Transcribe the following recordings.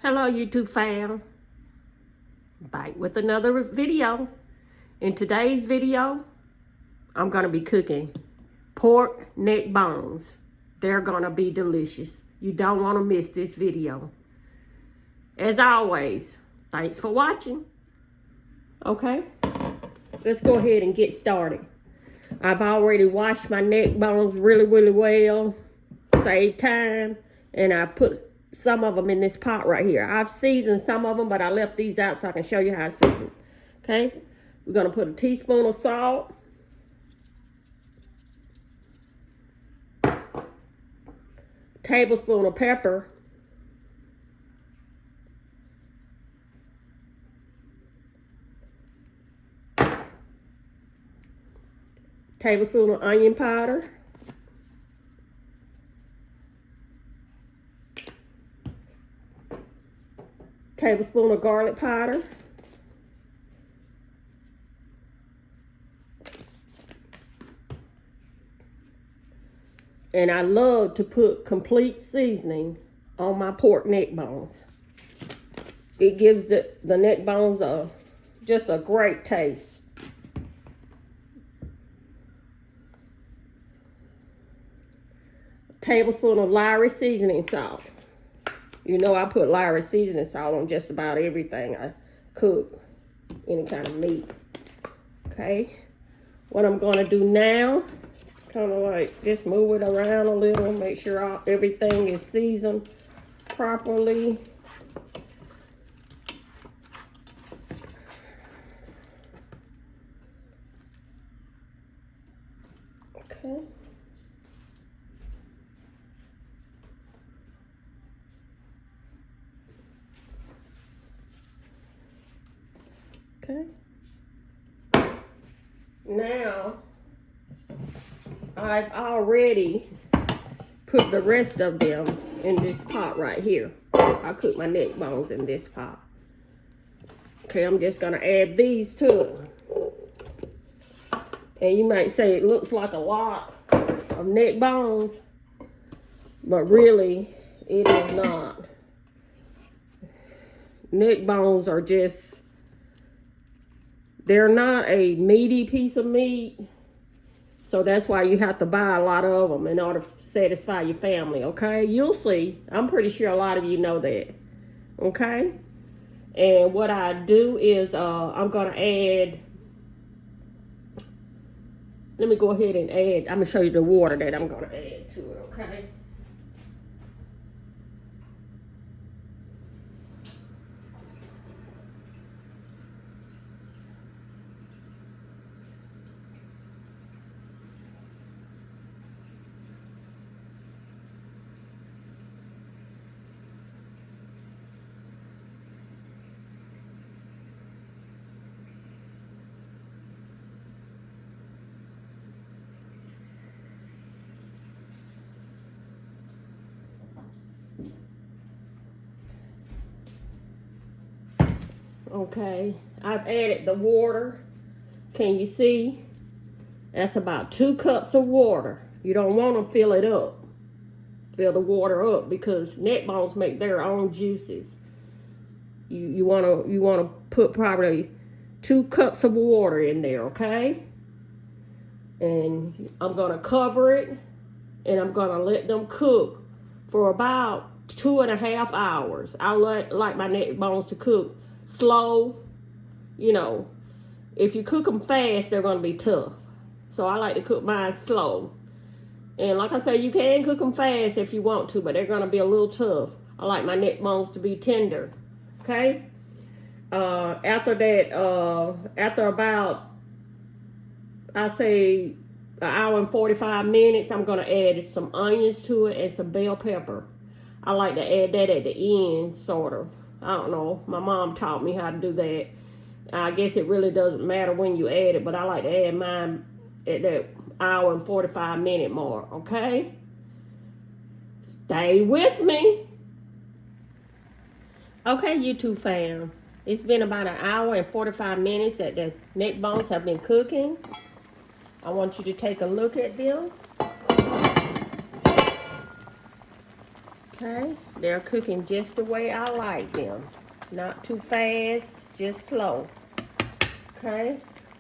Hello YouTube fam, back with another video. In today's video, I'm gonna be cooking pork neck bones. They're gonna be delicious. You don't wanna miss this video. As always, thanks for watching. Okay, let's go ahead and get started. I've already washed my neck bones really well, save time, and I put some of them in this pot right here. I've seasoned some of them, but I left these out so I can show you how I season. Okay, we're gonna put a teaspoon of salt, tablespoon of pepper, tablespoon of onion powder, tablespoon of garlic powder, and I love to put complete seasoning on my pork neck bones. It gives the neck bones just a great taste. A tablespoon of Lowry seasoning salt. You know I put Lowry seasoning salt on just about everything I cook, any kind of meat. Okay, what I'm gonna do now, kind of like just move it around a little, make sure everything is seasoned properly. Okay. Okay. Now, I've already put the rest of them in this pot right here. I cook my neck bones in this pot. Okay, I'm just gonna add these to it. And you might say it looks like a lot of neck bones, but really it is not. Neck bones are just, they're not a meaty piece of meat, so that's why you have to buy a lot of them in order to satisfy your family, okay? You'll see. I'm pretty sure a lot of you know that, okay? And what I do is I'm going to add, let me go ahead and add, I'm going to show you the water that I'm going to add to it, okay? Okay, I've added the water. Can you see? That's about 2 cups of water. You don't want to fill it up. Fill the water up because neck bones make their own juices. You wanna put probably 2 cups of water in there, okay? And I'm gonna cover it and I'm gonna let them cook for about 2.5 hours. I like my neck bones to cook slow. You know, if you cook them fast, they're gonna be tough. So I like to cook mine slow. And like I said, you can cook them fast if you want to, but they're gonna be a little tough. I like my neck bones to be tender. Okay. After that, after about, I say, an hour and 45 minutes, I'm gonna add some onions to it and some bell pepper. I like to add that at the end, sort of. I don't know. My mom taught me how to do that. I guess it really doesn't matter when you add it, but I like to add mine at that hour and 45 minute mark, okay? Stay with me. Okay, YouTube fam. It's been about an hour and 45 minutes that the neck bones have been cooking. I want you to take a look at them. Okay, they're cooking just the way I like them. Not too fast, just slow. Okay,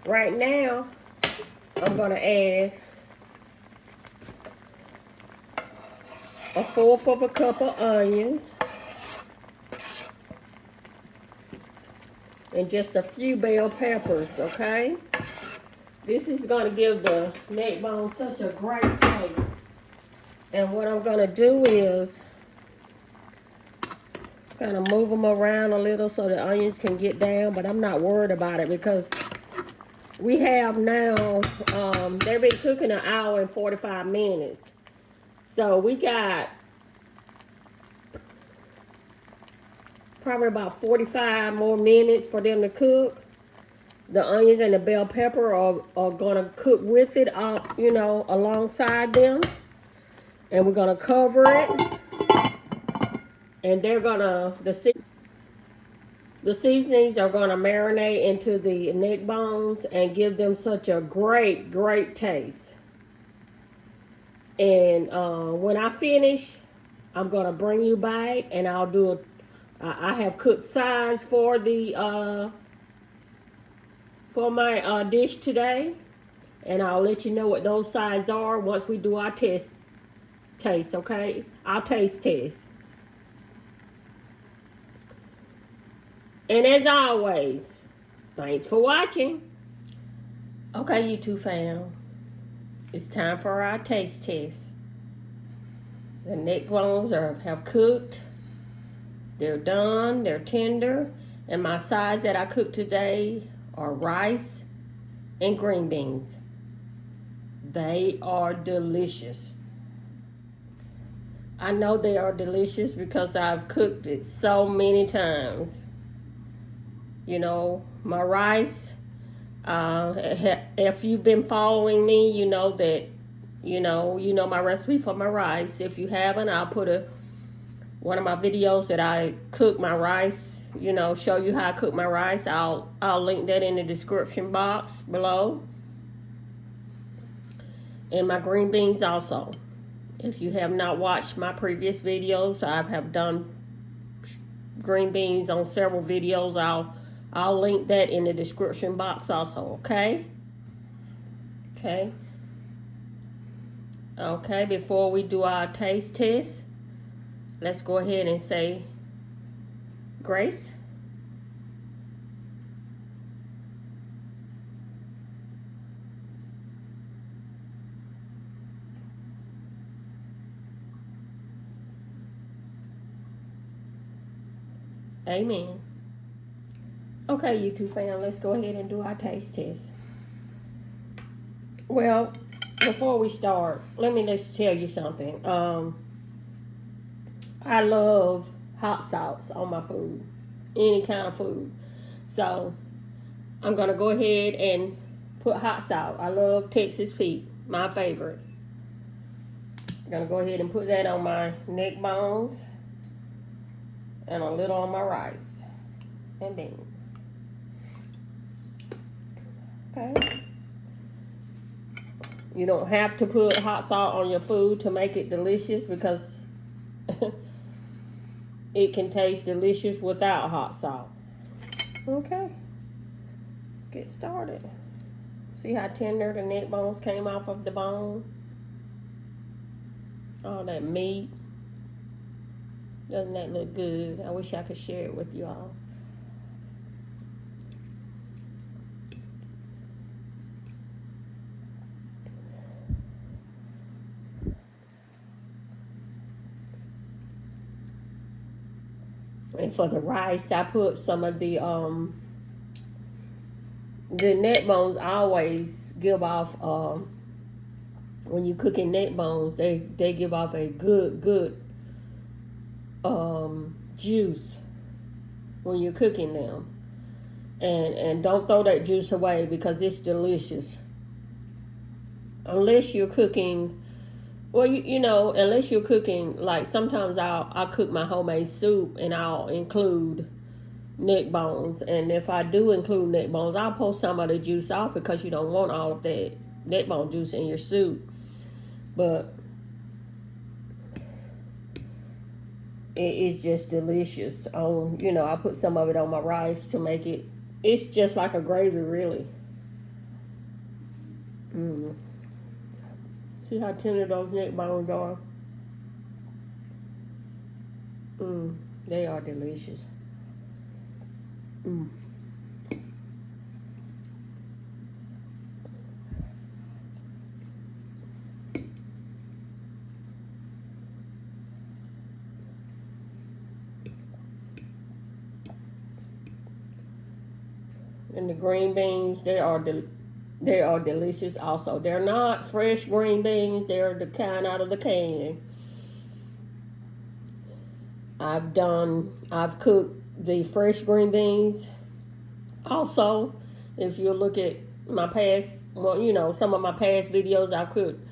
right now I'm gonna add a fourth of a cup of onions and just a few bell peppers, okay? This is gonna give the neck bone such a great taste. And what I'm gonna do is kind of move them around a little so the onions can get down, but I'm not worried about it because we have now, they've been cooking an hour and 45 minutes. So we got probably about 45 more minutes for them to cook. The onions and the bell pepper are gonna cook with it, you know, alongside them. And we're gonna cover it. And they're gonna, the seasonings are gonna marinate into the neck bones and give them such a great, great taste. And when I finish, I'm gonna bring you back and I'll do I have cooked sides for the for my dish today, and I'll let you know what those sides are once we do our taste, okay? Our taste test. And as always, thanks for watching. Okay, YouTube fam, it's time for our taste test. The neck bones have cooked. They're done, they're tender, and my sides that I cooked today are rice and green beans. They are delicious. I know they are delicious because I've cooked it so many times. You know, my rice, if you've been following me, you know that, you know my recipe for my rice. If you haven't, I'll put one of my videos that I cook my rice, you know, show you how I cook my rice. I'll link that in the description box below. And my green beans also. If you have not watched my previous videos, I have done green beans on several videos. I'll link that in the description box also, okay? Okay. Okay, before we do our taste test, let's go ahead and say grace. Amen. Okay, YouTube fam, let's go ahead and do our taste test. Well, before we start, let me just tell you something. I love hot sauce on my food, any kind of food. So I'm gonna go ahead and put hot sauce. I love Texas Pete, my favorite. I'm gonna go ahead and put that on my neck bones and a little on my rice and beans. Okay. You don't have to put hot salt on your food to make it delicious because it can taste delicious without hot salt. Okay. Let's get started. See how tender the neck bones came off of the bone? All that meat. Doesn't that look good? I wish I could share it with you all. And for the rice, I put some of the neck bones always give off, when you cooking neck bones, they give off a good juice when you're cooking them. And don't throw that juice away because it's delicious. Unless you're cooking, well, you know, unless you're cooking, like sometimes I'll cook my homemade soup and I'll include neck bones. And if I do include neck bones, I'll pull some of the juice off because you don't want all of that neck bone juice in your soup. But It's just delicious. I put some of it on my rice to make it. It's just like a gravy, really. See how tender those neck bones are? They are delicious. And the green beans, they are delicious also. They're not fresh green beans. They're the kind out of the can. I've cooked the fresh green beans also. If you look at my past, some of my past videos, I've cooked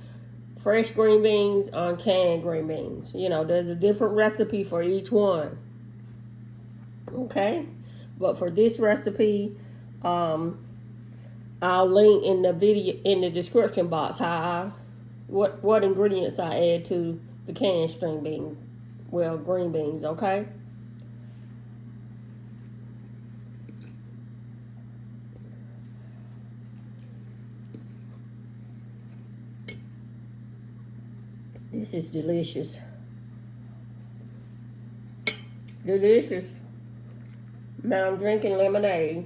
fresh green beans on canned green beans. There's a different recipe for each one. Okay? But for this recipe, I'll link in the video in the description box what ingredients I add to the canned string beans. Well, green beans, okay? This is delicious. Delicious. Now I'm drinking lemonade.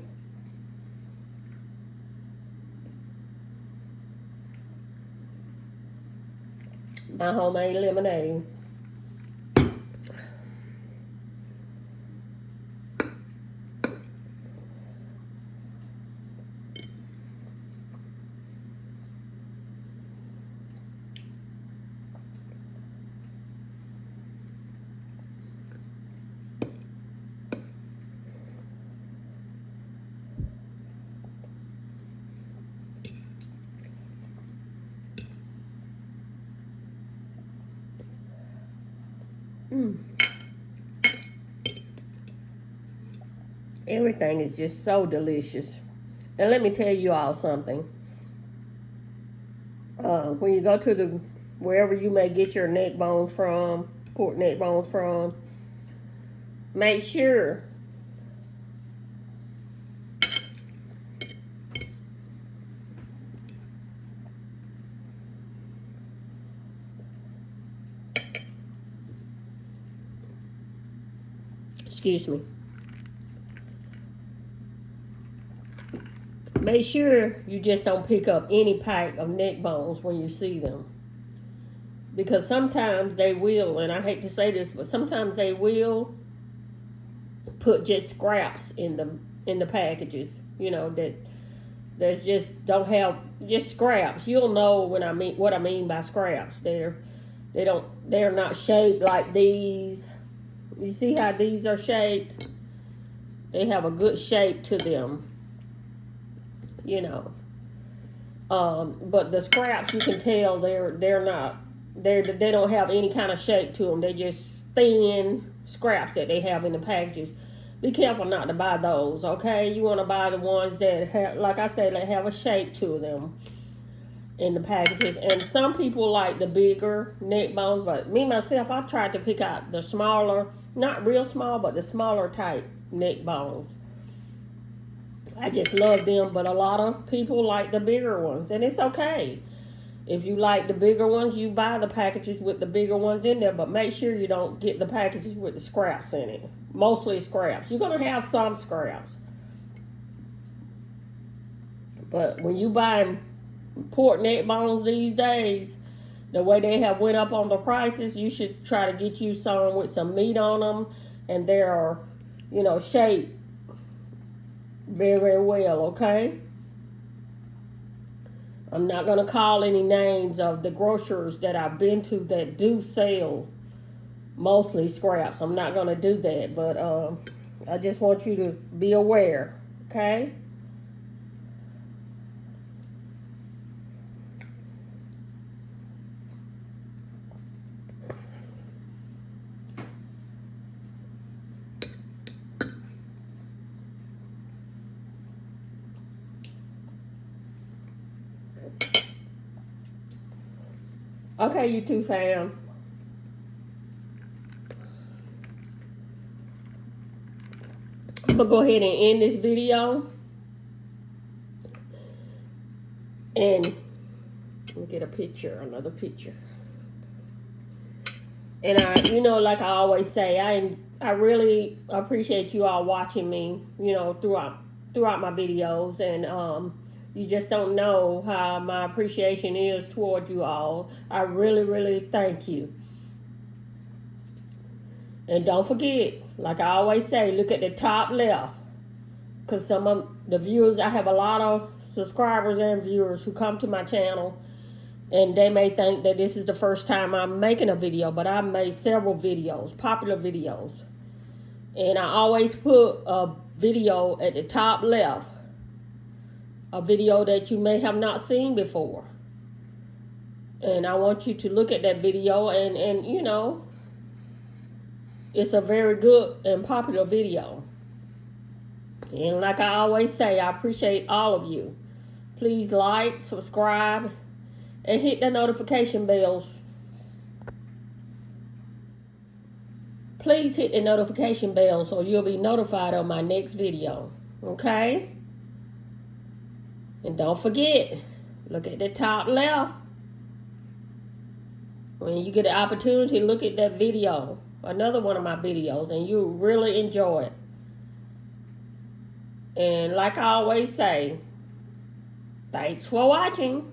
My homemade lemonade. Everything is just so delicious. And let me tell you all something. When you go to wherever you may get your neck bones from, pork neck bones from, make sure excuse me. Make sure you just don't pick up any pack of neck bones when you see them. Because sometimes they will, and I hate to say this, but sometimes they will put just scraps in the packages, that just don't have just scraps. You'll know what I mean by scraps. They're not shaped like these. You see how these are shaped? They have a good shape to them. But the scraps, you can tell they don't have any kind of shape to them. They're just thin scraps that they have in the packages. Be careful not to buy those, okay? You want to buy the ones that have, like I said, that have a shape to them in the packages. And some people like the bigger neck bones, but me myself, I tried to pick out the smaller, not real small, but the smaller type neck bones. I just love them, but a lot of people like the bigger ones, and it's okay. If you like the bigger ones, you buy the packages with the bigger ones in there, but make sure you don't get the packages with the scraps in it. Mostly scraps. You're going to have some scraps. But when you buy pork neck bones these days, the way they have went up on the prices, you should try to get you some with some meat on them, and they're, shaped very, very well, okay? I'm not going to call any names of the grocers that I've been to that do sell mostly scraps. I'm not going to do that, but I just want you to be aware, okay? Okay, YouTube fam. I'm going to go ahead and end this video. And let me get a picture, another picture. And like I always say, I really appreciate you all watching me, throughout my videos. And you just don't know how my appreciation is toward you all. I really, really thank you. And don't forget, like I always say, look at the top left. Because some of the viewers, I have a lot of subscribers and viewers who come to my channel, and they may think that this is the first time I'm making a video, but I've made several videos, popular videos. And I always put a video at the top left, a video that you may have not seen before. And I want you to look at that video, and it's a very good and popular video. And like I always say, I appreciate all of you. Please like, subscribe, and hit the notification bells. Please hit the notification bell so you'll be notified of my next video. Okay? And don't forget, look at the top left. When you get the opportunity, look at that video, another one of my videos, and you'll really enjoy it. And like I always say, thanks for watching.